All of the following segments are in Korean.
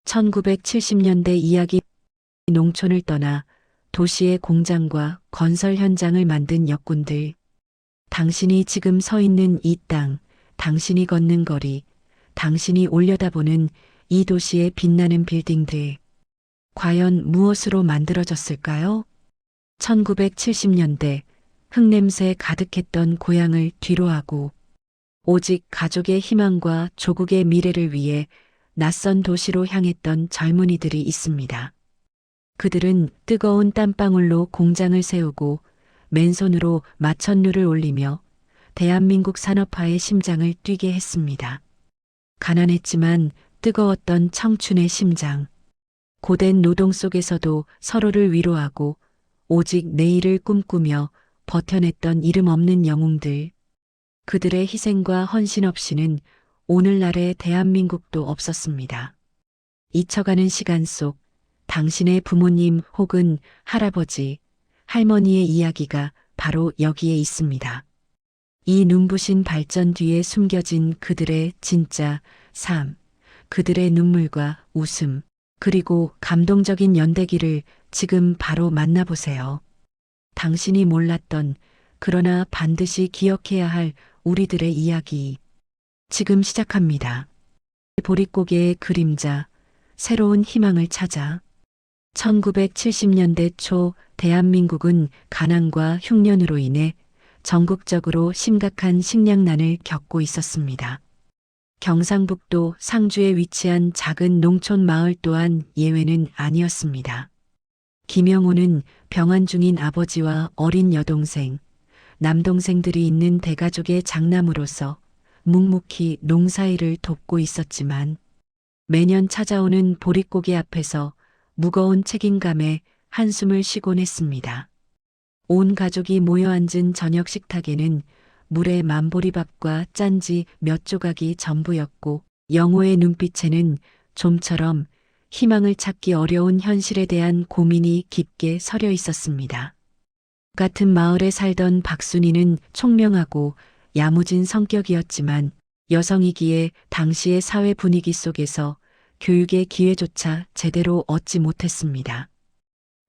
1970년대 이야기. 농촌을 떠나 도시의 공장과 건설 현장을 만든 역군들. 당신이 지금 서 있는 이 땅, 당신이 걷는 거리, 당신이 올려다보는 이 도시의 빛나는 빌딩들. 과연 무엇으로 만들어졌을까요? 1970년대 흙냄새 가득했던 고향을 뒤로하고 오직 가족의 희망과 조국의 미래를 위해 낯선 도시로 향했던 젊은이들이 있습니다. 그들은 뜨거운 땀방울로 공장을 세우고 맨손으로 마천루를 올리며 대한민국 산업화의 심장을 뛰게 했습니다. 가난했지만 뜨거웠던 청춘의 심장. 고된 노동 속에서도 서로를 위로하고 오직 내일을 꿈꾸며 버텨냈던 이름 없는 영웅들. 그들의 희생과 헌신 없이는 오늘날의 대한민국도 없었습니다. 잊혀가는 시간 속 당신의 부모님 혹은 할아버지, 할머니의 이야기가 바로 여기에 있습니다. 이 눈부신 발전 뒤에 숨겨진 그들의 진짜 삶, 그들의 눈물과 웃음, 그리고 감동적인 연대기를 지금 바로 만나보세요. 당신이 몰랐던, 그러나 반드시 기억해야 할 우리들의 이야기. 지금 시작합니다. 보릿고개의 그림자, 새로운 희망을 찾아. 1970년대 초 대한민국은 가난과 흉년으로 인해 전국적으로 심각한 식량난을 겪고 있었습니다. 경상북도 상주에 위치한 작은 농촌 마을 또한 예외는 아니었습니다. 김영호는 병환 중인 아버지와 어린 여동생, 남동생들이 있는 대가족의 장남으로서 묵묵히 농사일을 돕고 있었지만 매년 찾아오는 보릿고개 앞에서 무거운 책임감에 한숨을 쉬곤 했습니다. 온 가족이 모여 앉은 저녁 식탁에는 물에 만보리밥과 짠지 몇 조각이 전부였고 영호의 눈빛에는 좀처럼 희망을 찾기 어려운 현실에 대한 고민이 깊게 서려 있었습니다. 같은 마을에 살던 박순이는 총명하고 야무진 성격이었지만 여성이기에 당시의 사회 분위기 속에서 교육의 기회조차 제대로 얻지 못했습니다.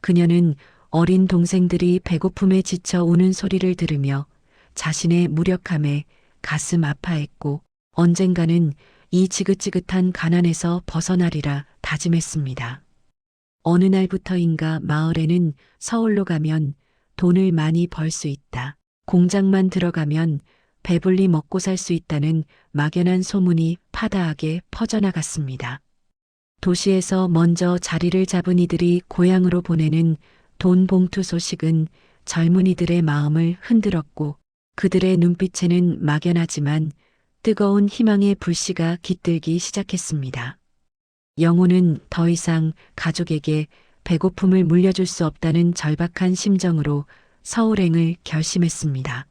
그녀는 어린 동생들이 배고픔에 지쳐 우는 소리를 들으며 자신의 무력함에 가슴 아파했고 언젠가는 이 지긋지긋한 가난에서 벗어나리라 다짐했습니다. 어느 날부터인가 마을에는 서울로 가면 돈을 많이 벌 수 있다. 공장만 들어가면 배불리 먹고 살 수 있다는 막연한 소문이 파다하게 퍼져나갔습니다. 도시에서 먼저 자리를 잡은 이들이 고향으로 보내는 돈 봉투 소식은 젊은이들의 마음을 흔들었고 그들의 눈빛에는 막연하지만 뜨거운 희망의 불씨가 깃들기 시작했습니다. 영호는 더 이상 가족에게 배고픔을 물려줄 수 없다는 절박한 심정으로 서울행을 결심했습니다.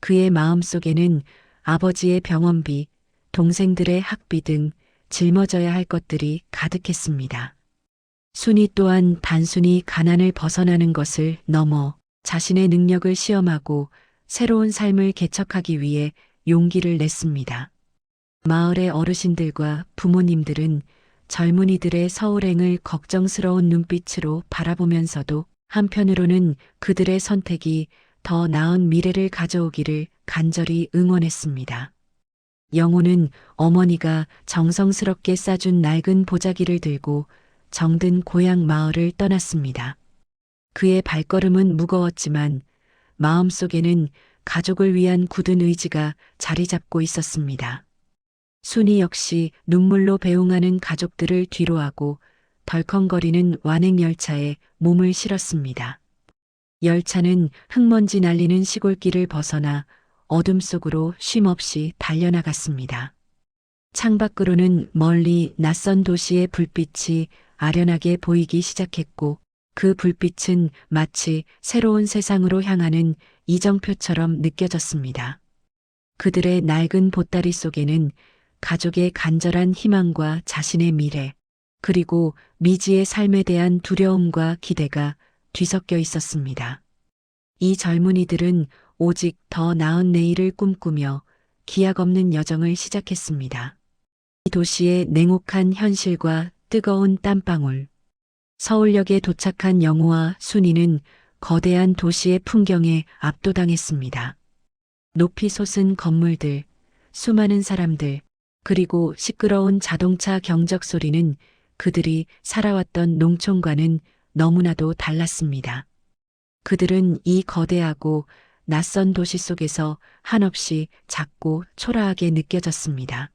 그의 마음속에는 아버지의 병원비, 동생들의 학비 등 짊어져야 할 것들이 가득했습니다. 순이 또한 단순히 가난을 벗어나는 것을 넘어 자신의 능력을 시험하고 새로운 삶을 개척하기 위해 용기를 냈습니다. 마을의 어르신들과 부모님들은 젊은이들의 서울행을 걱정스러운 눈빛으로 바라보면서도 한편으로는 그들의 선택이 더 나은 미래를 가져오기를 간절히 응원했습니다. 영호는 어머니가 정성스럽게 싸준 낡은 보자기를 들고 정든 고향 마을을 떠났습니다. 그의 발걸음은 무거웠지만 마음속에는 가족을 위한 굳은 의지가 자리 잡고 있었습니다. 순이 역시 눈물로 배웅하는 가족들을 뒤로하고 덜컹거리는 완행열차에 몸을 실었습니다. 열차는 흙먼지 날리는 시골길을 벗어나 어둠 속으로 쉼없이 달려나갔습니다. 창밖으로는 멀리 낯선 도시의 불빛이 아련하게 보이기 시작했고 그 불빛은 마치 새로운 세상으로 향하는 이정표처럼 느껴졌습니다. 그들의 낡은 보따리 속에는 가족의 간절한 희망과 자신의 미래, 그리고 미지의 삶에 대한 두려움과 기대가 뒤섞여 있었습니다. 이 젊은이들은 오직 더 나은 내일을 꿈꾸며 기약 없는 여정을 시작했습니다. 이 도시의 냉혹한 현실과 뜨거운 땀방울. 서울역에 도착한 영호와 순이는 거대한 도시의 풍경에 압도당했습니다. 높이 솟은 건물들, 수많은 사람들, 그리고 시끄러운 자동차 경적 소리는 그들이 살아왔던 농촌과는 너무나도 달랐습니다. 그들은 이 거대하고 낯선 도시 속에서 한없이 작고 초라하게 느껴졌습니다.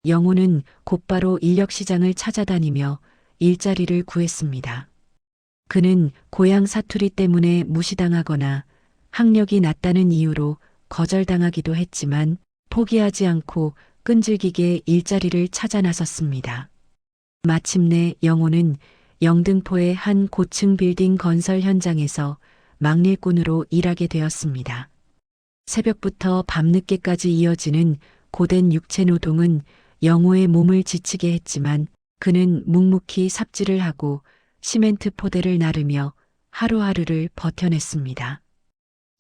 영호는 곧바로 인력시장을 찾아다니며 일자리를 구했습니다. 그는 고향 사투리 때문에 무시당하거나 학력이 낮다는 이유로 거절당하기도 했지만 포기하지 않고 끈질기게 일자리를 찾아 나섰습니다. 마침내 영호는 영등포의 한 고층 빌딩 건설 현장에서 막일꾼으로 일하게 되었습니다. 새벽부터 밤늦게까지 이어지는 고된 육체 노동은 영호의 몸을 지치게 했지만 그는 묵묵히 삽질을 하고 시멘트 포대를 나르며 하루하루를 버텨냈습니다.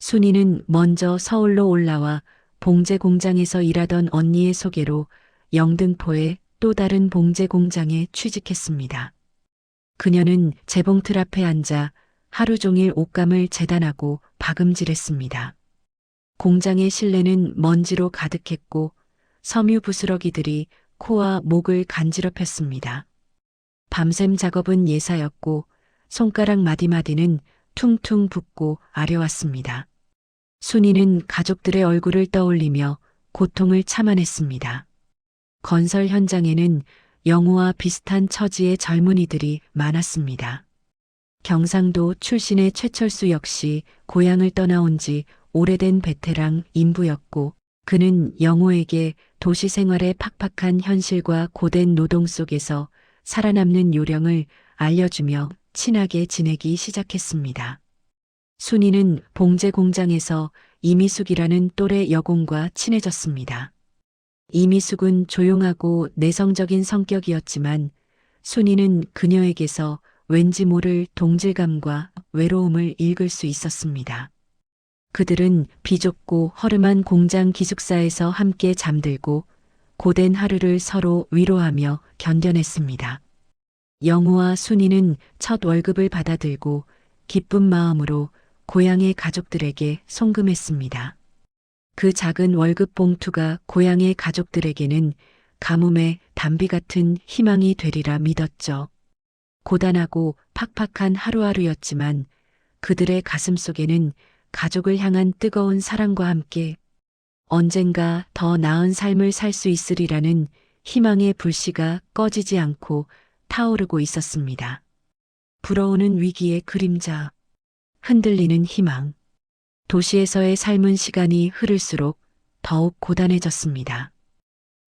순이는 먼저 서울로 올라와 봉제 공장에서 일하던 언니의 소개로 영등포의 또 다른 봉제 공장에 취직했습니다. 그녀는 재봉틀 앞에 앉아 하루 종일 옷감을 재단하고 박음질했습니다. 공장의 실내는 먼지로 가득했고 섬유 부스러기들이 코와 목을 간지럽혔습니다. 밤샘 작업은 예사였고 손가락 마디마디는 퉁퉁 붓고 아려왔습니다. 순이는 가족들의 얼굴을 떠올리며 고통을 참아냈습니다. 건설 현장에는 영호와 비슷한 처지의 젊은이들이 많았습니다. 경상도 출신의 최철수 역시 고향을 떠나온 지 오래된 베테랑 인부였고 그는 영호에게 도시 생활의 팍팍한 현실과 고된 노동 속에서 살아남는 요령을 알려주며 친하게 지내기 시작했습니다. 순이는 봉제 공장에서 이미숙이라는 또래 여공과 친해졌습니다. 이미숙은 조용하고 내성적인 성격이었지만 순이는 그녀에게서 왠지 모를 동질감과 외로움을 읽을 수 있었습니다. 그들은 비좁고 허름한 공장 기숙사에서 함께 잠들고 고된 하루를 서로 위로하며 견뎌냈습니다. 영호와 순이는 첫 월급을 받아들고 기쁜 마음으로 고향의 가족들에게 송금했습니다. 그 작은 월급 봉투가 고향의 가족들에게는 가뭄의 단비 같은 희망이 되리라 믿었죠. 고단하고 팍팍한 하루하루였지만 그들의 가슴 속에는 가족을 향한 뜨거운 사랑과 함께 언젠가 더 나은 삶을 살 수 있으리라는 희망의 불씨가 꺼지지 않고 타오르고 있었습니다. 불어오는 위기의 그림자, 흔들리는 희망. 도시에서의 삶은 시간이 흐를수록 더욱 고단해졌습니다.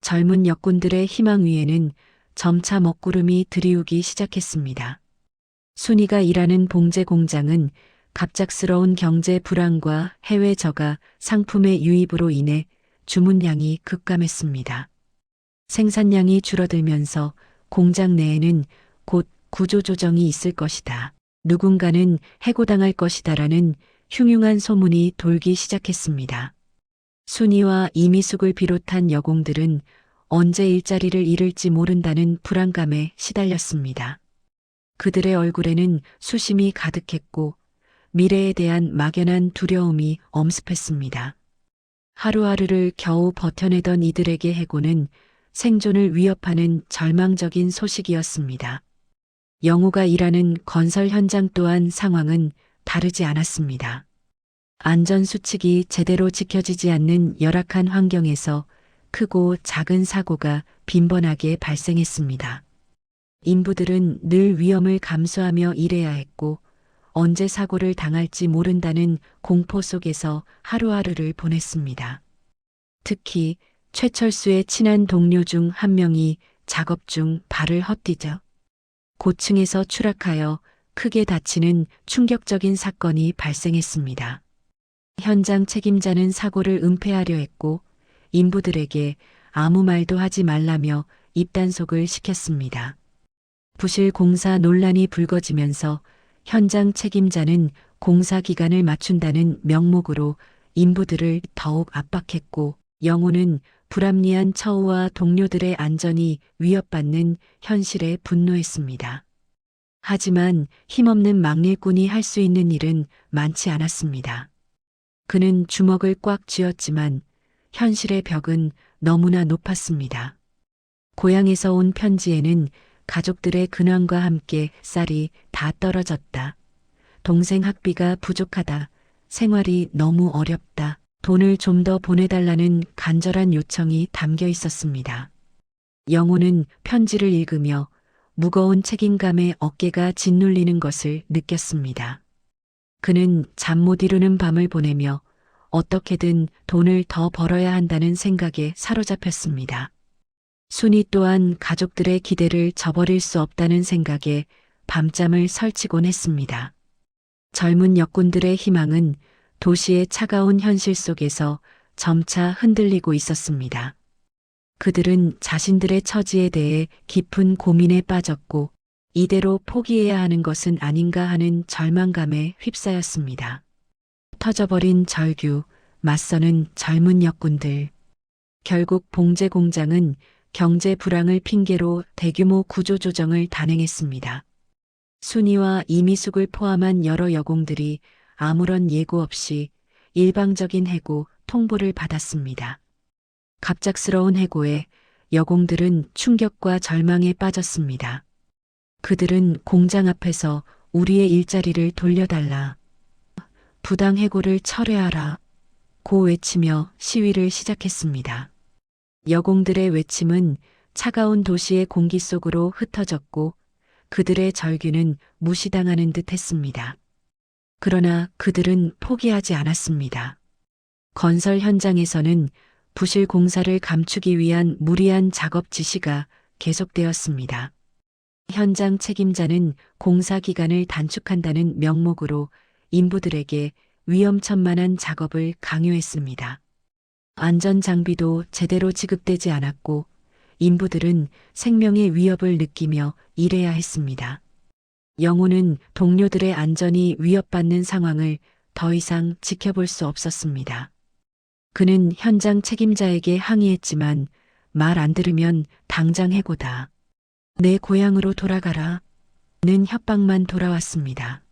젊은 역군들의 희망 위에는 점차 먹구름이 들이우기 시작했습니다. 순이가 일하는 봉제 공장은 갑작스러운 경제 불안과 해외 저가 상품의 유입으로 인해 주문량이 급감했습니다. 생산량이 줄어들면서 공장 내에는 곧 구조조정이 있을 것이다. 누군가는 해고당할 것이다라는 흉흉한 소문이 돌기 시작했습니다. 순이와 이미숙을 비롯한 여공들은 언제 일자리를 잃을지 모른다는 불안감에 시달렸습니다. 그들의 얼굴에는 수심이 가득했고 미래에 대한 막연한 두려움이 엄습했습니다. 하루하루를 겨우 버텨내던 이들에게 해고는 생존을 위협하는 절망적인 소식이었습니다. 영호가 일하는 건설 현장 또한 상황은 다르지 않았습니다. 안전수칙이 제대로 지켜지지 않는 열악한 환경에서 크고 작은 사고가 빈번하게 발생했습니다. 인부들은 늘 위험을 감수하며 일해야 했고 언제 사고를 당할지 모른다는 공포 속에서 하루하루를 보냈습니다. 특히 최철수의 친한 동료 중 한 명이 작업 중 발을 헛디뎌 고층에서 추락하여 크게 다치는 충격적인 사건이 발생했습니다. 현장 책임자는 사고를 은폐하려 했고 인부들에게 아무 말도 하지 말라며 입단속을 시켰습니다. 부실 공사 논란이 불거지면서 현장 책임자는 공사 기간을 맞춘다는 명목으로 인부들을 더욱 압박했고 영호는 불합리한 처우와 동료들의 안전이 위협받는 현실에 분노했습니다. 하지만 힘없는 막내꾼이 할 수 있는 일은 많지 않았습니다. 그는 주먹을 꽉 쥐었지만 현실의 벽은 너무나 높았습니다. 고향에서 온 편지에는 가족들의 근황과 함께 쌀이 다 떨어졌다. 동생 학비가 부족하다. 생활이 너무 어렵다. 돈을 좀 더 보내달라는 간절한 요청이 담겨 있었습니다. 영호는 편지를 읽으며 무거운 책임감에 어깨가 짓눌리는 것을 느꼈습니다. 그는 잠 못 이루는 밤을 보내며 어떻게든 돈을 더 벌어야 한다는 생각에 사로잡혔습니다. 순이 또한 가족들의 기대를 저버릴 수 없다는 생각에 밤잠을 설치곤 했습니다. 젊은 역군들의 희망은 도시의 차가운 현실 속에서 점차 흔들리고 있었습니다. 그들은 자신들의 처지에 대해 깊은 고민에 빠졌고 이대로 포기해야 하는 것은 아닌가 하는 절망감에 휩싸였습니다. 터져버린 절규, 맞서는 젊은 역군들. 결국 봉제 공장은 경제 불황을 핑계로 대규모 구조조정을 단행했습니다. 순이와 이미숙을 포함한 여러 여공들이 아무런 예고 없이 일방적인 해고 통보를 받았습니다. 갑작스러운 해고에 여공들은 충격과 절망에 빠졌습니다. 그들은 공장 앞에서 우리의 일자리를 돌려달라. 부당 해고를 철회하라. 고 외치며 시위를 시작했습니다. 여공들의 외침은 차가운 도시의 공기 속으로 흩어졌고 그들의 절규는 무시당하는 듯 했습니다. 그러나 그들은 포기하지 않았습니다. 건설 현장에서는 부실 공사를 감추기 위한 무리한 작업 지시가 계속되었습니다. 현장 책임자는 공사 기간을 단축한다는 명목으로 인부들에게 위험천만한 작업을 강요했습니다. 안전장비도 제대로 지급되지 않았고 인부들은 생명의 위협을 느끼며 일해야 했습니다. 영호는 동료들의 안전이 위협받는 상황을 더 이상 지켜볼 수 없었습니다. 그는 현장 책임자에게 항의했지만 말 안 들으면 당장 해고다. 내 고향으로 돌아가라. 는 협박만 돌아왔습니다.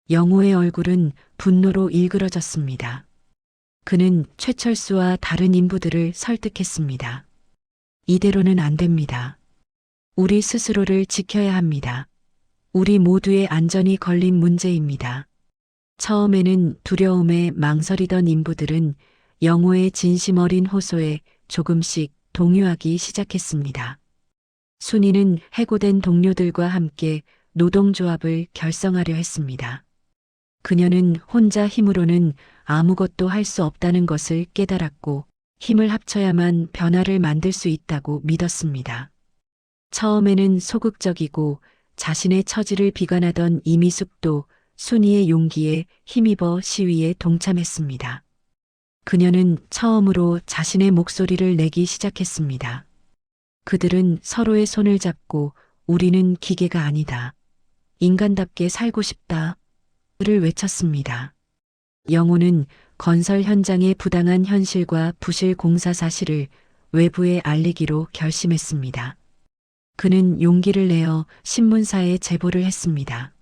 영호의 얼굴은 분노로 일그러졌습니다. 그는 최철수와 다른 인부들을 설득했습니다. 이대로는 안 됩니다. 우리 스스로를 지켜야 합니다. 우리 모두의 안전이 걸린 문제입니다. 처음에는 두려움에 망설이던 인부들은 영호의 진심 어린 호소에 조금씩 동요하기 시작했습니다. 순이는 해고된 동료들과 함께 노동조합을 결성하려 했습니다. 그녀는 혼자 힘으로는 아무것도 할 수 없다는 것을 깨달았고 힘을 합쳐야만 변화를 만들 수 있다고 믿었습니다. 처음에는 소극적이고 자신의 처지를 비관하던 이미숙도 순이의 용기에 힘입어 시위에 동참했습니다. 그녀는 처음으로 자신의 목소리를 내기 시작했습니다. 그들은 서로의 손을 잡고 우리는 기계가 아니다. 인간답게 살고 싶다. 를 외쳤습니다. 영호는 건설 현장의 부당한 현실과 부실 공사 사실을 외부에 알리기로 결심했습니다. 그는 용기를 내어 신문사에 제보를 했습니다.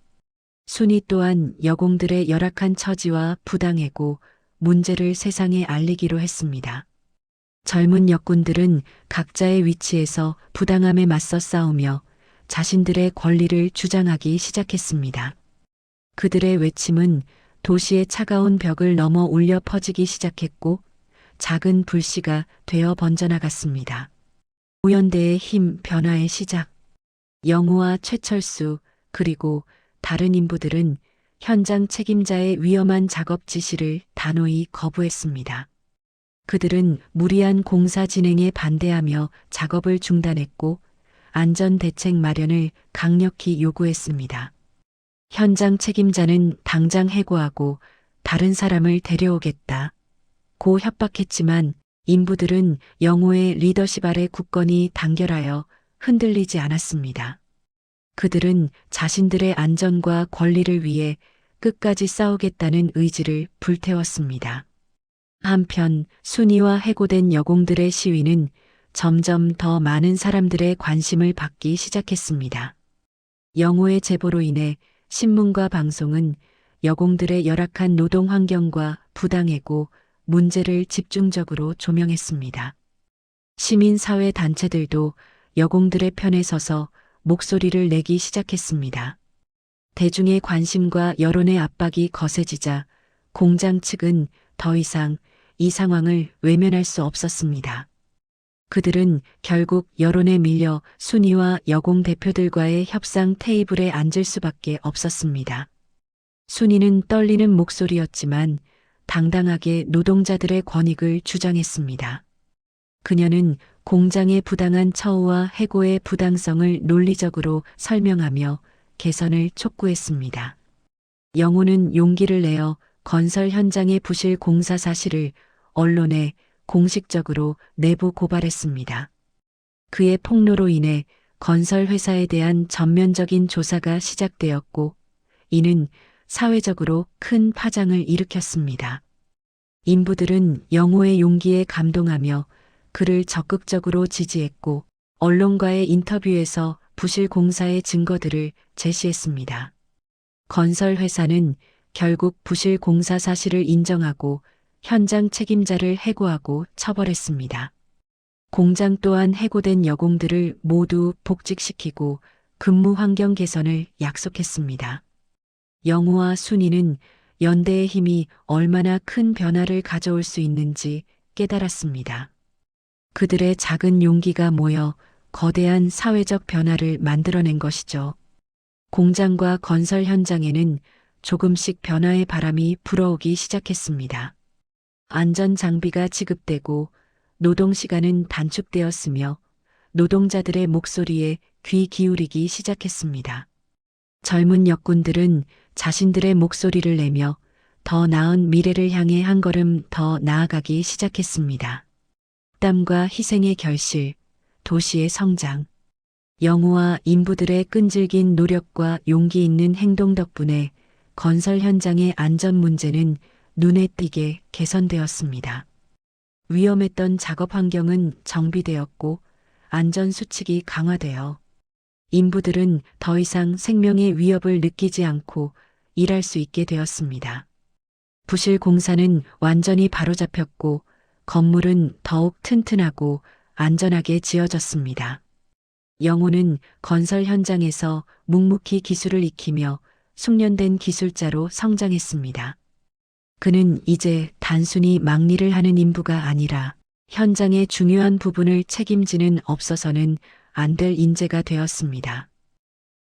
순이 또한 여공들의 열악한 처지와 부당해고 문제를 세상에 알리기로 했습니다. 젊은 역군들은 각자의 위치에서 부당함에 맞서 싸우며 자신들의 권리를 주장하기 시작했습니다. 그들의 외침은 도시의 차가운 벽을 넘어 울려 퍼지기 시작했고 작은 불씨가 되어 번져나갔습니다. 오연대의 힘 변화의 시작. 영호와 최철수 그리고 다른 인부들은 현장 책임자의 위험한 작업 지시를 단호히 거부했습니다. 그들은 무리한 공사 진행에 반대하며 작업을 중단했고 안전 대책 마련을 강력히 요구했습니다. 현장 책임자는 당장 해고하고 다른 사람을 데려오겠다. 고 협박했지만 인부들은 영호의 리더십 아래 굳건히 단결하여 흔들리지 않았습니다. 그들은 자신들의 안전과 권리를 위해 끝까지 싸우겠다는 의지를 불태웠습니다. 한편 순위와 해고된 여공들의 시위는 점점 더 많은 사람들의 관심을 받기 시작했습니다. 영호의 제보로 인해 신문과 방송은 여공들의 열악한 노동 환경과 부당해고 문제를 집중적으로 조명했습니다. 시민사회 단체들도 여공들의 편에 서서 목소리를 내기 시작했습니다. 대중의 관심과 여론의 압박이 거세지자 공장 측은 더 이상 이 상황을 외면할 수 없었습니다. 그들은 결국 여론에 밀려 순위와 여공 대표들과의 협상 테이블에 앉을 수밖에 없었습니다. 순위는 떨리는 목소리였지만 당당하게 노동자들의 권익을 주장했습니다. 그녀는 공장의 부당한 처우와 해고의 부당성을 논리적으로 설명하며 개선을 촉구했습니다. 영호는 용기를 내어 건설 현장의 부실 공사 사실을 언론에 공식적으로 내부 고발했습니다. 그의 폭로로 인해 건설 회사에 대한 전면적인 조사가 시작되었고, 이는 사회적으로 큰 파장을 일으켰습니다. 인부들은 영호의 용기에 감동하며 그를 적극적으로 지지했고, 언론과의 인터뷰에서 부실 공사의 증거들을 제시했습니다. 건설 회사는 결국 부실 공사 사실을 인정하고 현장 책임자를 해고하고 처벌했습니다. 공장 또한 해고된 여공들을 모두 복직시키고 근무 환경 개선을 약속했습니다. 영호와 순이는 연대의 힘이 얼마나 큰 변화를 가져올 수 있는지 깨달았습니다. 그들의 작은 용기가 모여 거대한 사회적 변화를 만들어낸 것이죠. 공장과 건설 현장에는 조금씩 변화의 바람이 불어오기 시작했습니다. 안전 장비가 지급되고 노동 시간은 단축되었으며 노동자들의 목소리에 귀 기울이기 시작했습니다. 젊은 역군들은 자신들의 목소리를 내며 더 나은 미래를 향해 한 걸음 더 나아가기 시작했습니다. 땀과 희생의 결실, 도시의 성장, 영호와 인부들의 끈질긴 노력과 용기 있는 행동 덕분에 건설 현장의 안전 문제는 눈에 띄게 개선되었습니다. 위험했던 작업 환경은 정비되었고 안전 수칙이 강화되어 인부들은 더 이상 생명의 위협을 느끼지 않고 일할 수 있게 되었습니다. 부실 공사는 완전히 바로잡혔고 건물은 더욱 튼튼하고 안전하게 지어졌습니다. 영호는 건설 현장에서 묵묵히 기술을 익히며 숙련된 기술자로 성장했습니다. 그는 이제 단순히 막일을 하는 인부가 아니라 현장의 중요한 부분을 책임지는 없어서는 안 될 인재가 되었습니다.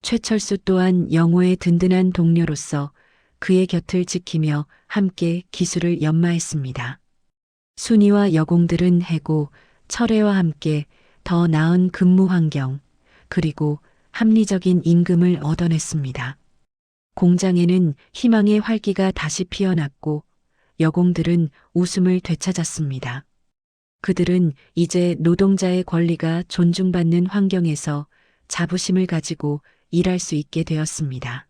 최철수 또한 영호의 든든한 동료로서 그의 곁을 지키며 함께 기술을 연마했습니다. 순이와 여공들은 해고, 철회와 함께 더 나은 근무 환경, 그리고 합리적인 임금을 얻어냈습니다. 공장에는 희망의 활기가 다시 피어났고 여공들은 웃음을 되찾았습니다. 그들은 이제 노동자의 권리가 존중받는 환경에서 자부심을 가지고 일할 수 있게 되었습니다.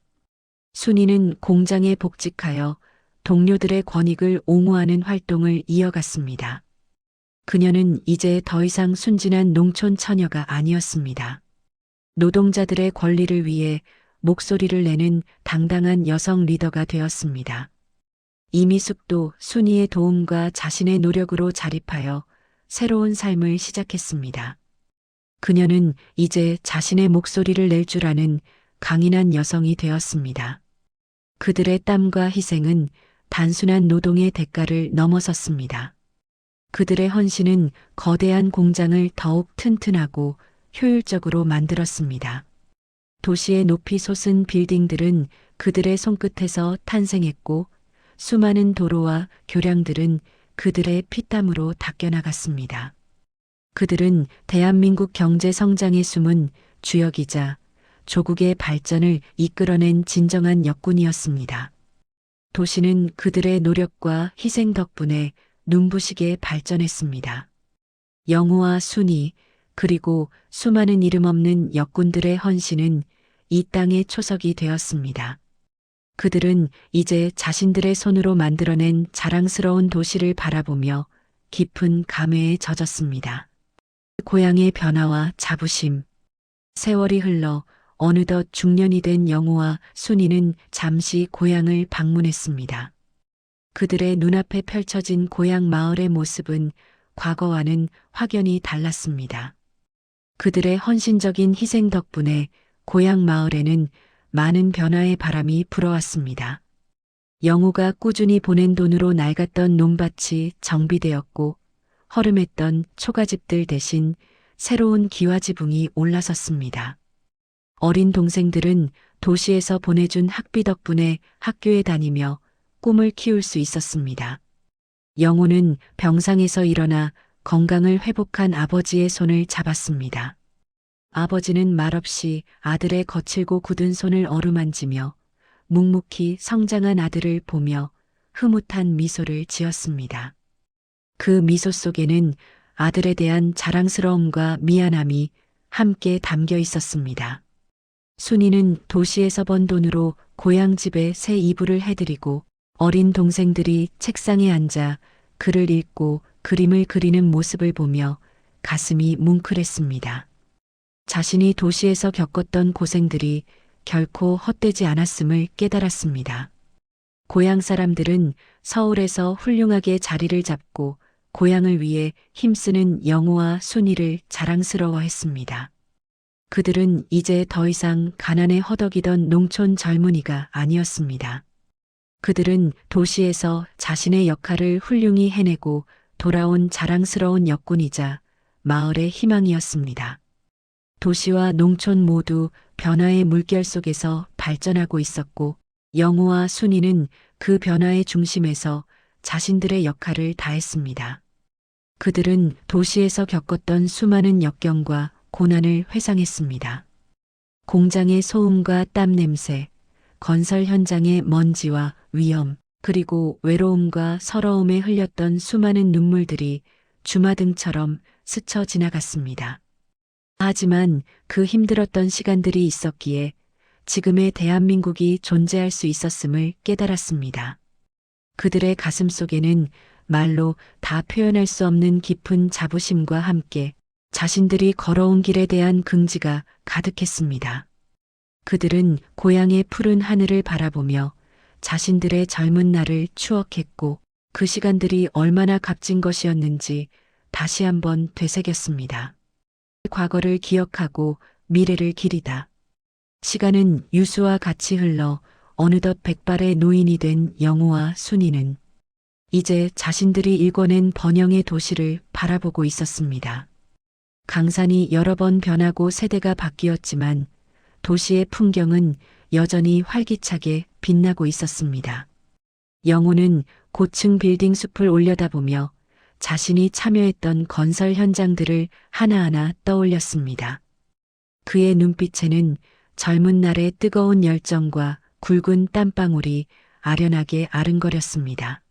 순이는 공장에 복직하여 동료들의 권익을 옹호하는 활동을 이어갔습니다. 그녀는 이제 더 이상 순진한 농촌 처녀가 아니었습니다. 노동자들의 권리를 위해 목소리를 내는 당당한 여성 리더가 되었습니다. 이미숙도 순이의 도움과 자신의 노력으로 자립하여 새로운 삶을 시작했습니다. 그녀는 이제 자신의 목소리를 낼 줄 아는 강인한 여성이 되었습니다. 그들의 땀과 희생은 단순한 노동의 대가를 넘어섰습니다. 그들의 헌신은 거대한 공장을 더욱 튼튼하고 효율적으로 만들었습니다. 도시의 높이 솟은 빌딩들은 그들의 손끝에서 탄생했고 수많은 도로와 교량들은 그들의 피땀으로 닦여나갔습니다. 그들은 대한민국 경제 성장의 숨은 주역이자 조국의 발전을 이끌어낸 진정한 역군이었습니다. 도시는 그들의 노력과 희생 덕분에 눈부시게 발전했습니다. 영호와 순이 그리고 수많은 이름 없는 역군들의 헌신은 이 땅의 초석이 되었습니다. 그들은 이제 자신들의 손으로 만들어낸 자랑스러운 도시를 바라보며 깊은 감회에 젖었습니다. 고향의 변화와 자부심. 세월이 흘러 어느덧 중년이 된 영호와 순이는 잠시 고향을 방문했습니다. 그들의 눈앞에 펼쳐진 고향 마을의 모습은 과거와는 확연히 달랐습니다. 그들의 헌신적인 희생 덕분에 고향 마을에는 많은 변화의 바람이 불어왔습니다. 영호가 꾸준히 보낸 돈으로 낡았던 논밭이 정비되었고 허름했던 초가집들 대신 새로운 기와지붕이 올라섰습니다. 어린 동생들은 도시에서 보내준 학비 덕분에 학교에 다니며 꿈을 키울 수 있었습니다. 영호는 병상에서 일어나 건강을 회복한 아버지의 손을 잡았습니다. 아버지는 말없이 아들의 거칠고 굳은 손을 어루만지며 묵묵히 성장한 아들을 보며 흐뭇한 미소를 지었습니다. 그 미소 속에는 아들에 대한 자랑스러움과 미안함이 함께 담겨 있었습니다. 순이는 도시에서 번 돈으로 고향집에 새 이불을 해드리고 어린 동생들이 책상에 앉아 글을 읽고 그림을 그리는 모습을 보며 가슴이 뭉클했습니다. 자신이 도시에서 겪었던 고생들이 결코 헛되지 않았음을 깨달았습니다. 고향 사람들은 서울에서 훌륭하게 자리를 잡고 고향을 위해 힘쓰는 영호와 순이를 자랑스러워했습니다. 그들은 이제 더 이상 가난에 허덕이던 농촌 젊은이가 아니었습니다. 그들은 도시에서 자신의 역할을 훌륭히 해내고 돌아온 자랑스러운 역군이자 마을의 희망이었습니다. 도시와 농촌 모두 변화의 물결 속에서 발전하고 있었고 영호와 순이는 그 변화의 중심에서 자신들의 역할을 다했습니다. 그들은 도시에서 겪었던 수많은 역경과 고난을 회상했습니다. 공장의 소음과 땀 냄새, 건설 현장의 먼지와 위험, 그리고 외로움과 서러움에 흘렸던 수많은 눈물들이 주마등처럼 스쳐 지나갔습니다. 하지만 그 힘들었던 시간들이 있었기에 지금의 대한민국이 존재할 수 있었음을 깨달았습니다. 그들의 가슴 속에는 말로 다 표현할 수 없는 깊은 자부심과 함께 자신들이 걸어온 길에 대한 긍지가 가득했습니다. 그들은 고향의 푸른 하늘을 바라보며 자신들의 젊은 날을 추억했고 그 시간들이 얼마나 값진 것이었는지 다시 한번 되새겼습니다. 과거를 기억하고 미래를 기리다. 시간은 유수와 같이 흘러 어느덧 백발의 노인이 된 영호와 순이는 이제 자신들이 일궈낸 번영의 도시를 바라보고 있었습니다. 강산이 여러 번 변하고 세대가 바뀌었지만 도시의 풍경은 여전히 활기차게 빛나고 있었습니다. 영호는 고층 빌딩 숲을 올려다보며 자신이 참여했던 건설 현장들을 하나하나 떠올렸습니다. 그의 눈빛에는 젊은 날의 뜨거운 열정과 굵은 땀방울이 아련하게 아른거렸습니다.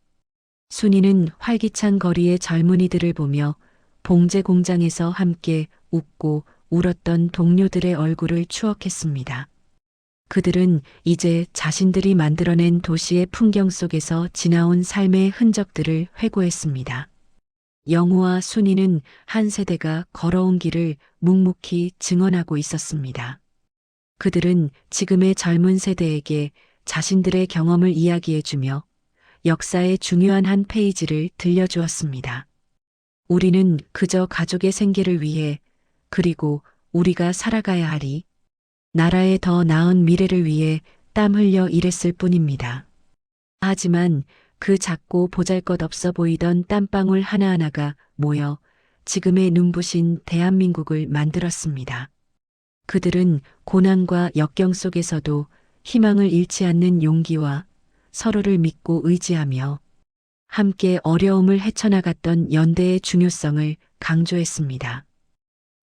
순이는 활기찬 거리의 젊은이들을 보며 봉제 공장에서 함께 웃고 울었던 동료들의 얼굴을 추억했습니다. 그들은 이제 자신들이 만들어낸 도시의 풍경 속에서 지나온 삶의 흔적들을 회고했습니다. 영호와 순이는 한 세대가 걸어온 길을 묵묵히 증언하고 있었습니다. 그들은 지금의 젊은 세대에게 자신들의 경험을 이야기해주며 역사의 중요한 한 페이지를 들려주었습니다. 우리는 그저 가족의 생계를 위해 그리고 우리가 살아가야 하리. 나라의 더 나은 미래를 위해 땀 흘려 일했을 뿐입니다. 하지만 그 작고 보잘것없어 보이던 땀방울 하나하나가 모여 지금의 눈부신 대한민국을 만들었습니다. 그들은 고난과 역경 속에서도 희망을 잃지 않는 용기와 서로를 믿고 의지하며 함께 어려움을 헤쳐나갔던 연대의 중요성을 강조했습니다.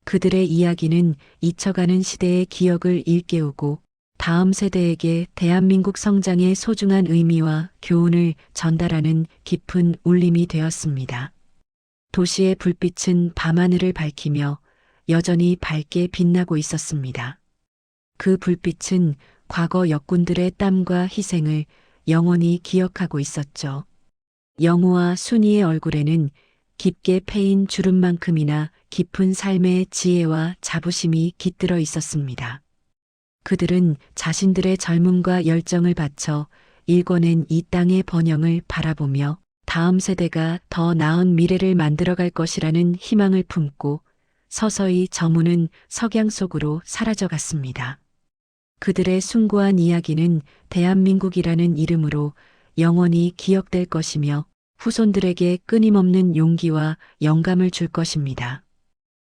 그들의 이야기는 잊혀가는 시대의 기억을 일깨우고 다음 세대에게 대한민국 성장의 소중한 의미와 교훈을 전달하는 깊은 울림이 되었습니다. 도시의 불빛은 밤하늘을 밝히며 여전히 밝게 빛나고 있었습니다. 그 불빛은 과거 역군들의 땀과 희생을 영원히 기억하고 있었죠. 영우와 순이의 얼굴에는 깊게 패인 주름만큼이나 깊은 삶의 지혜와 자부심이 깃들어 있었습니다. 그들은 자신들의 젊음과 열정을 바쳐 일궈낸 이 땅의 번영을 바라보며 다음 세대가 더 나은 미래를 만들어갈 것이라는 희망을 품고 서서히 저무는 석양 속으로 사라져갔습니다. 그들의 숭고한 이야기는 대한민국이라는 이름으로 영원히 기억될 것이며 후손들에게 끊임없는 용기와 영감을 줄 것입니다.